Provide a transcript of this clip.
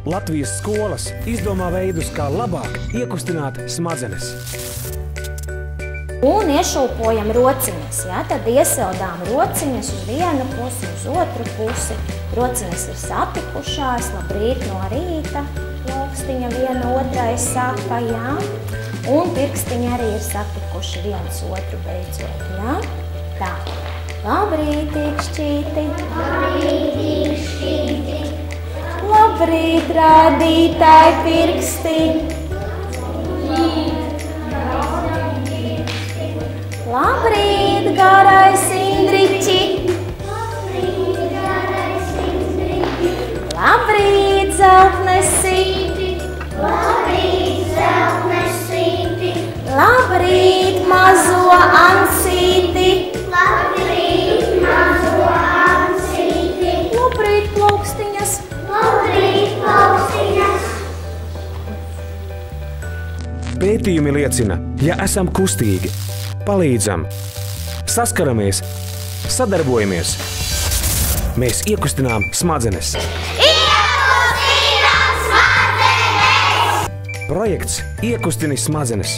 Latvijas skolas izdomā veidus, kā labāk iekustināt smadzenes. Un iešūpojam rociņas, ja? Tad iesildām rociņas uz vienu pusi, uz otru pusi. Rociņas ir satikušās, labrīt no rīta, plaukstiņa viena otrai saka, ja? Un pirkstiņi arī ir satikuši viens otru beidzot, ja? Tā. Labrīt, īkšķīti! Labrīt, īkšķīti! Labrīt, rādītāji pirksti! Labrīt, garais Indriķi! Labrīt, zeltnesīti! Labrīt, mazo ansīti! Labrīt, plaukstiņas! Pētījumi liecina, ja esam kustīgi, palīdzam, saskaramies, sadarbojamies, mēs iekustinām smadzenes. Projekts Iekustini smadzenes.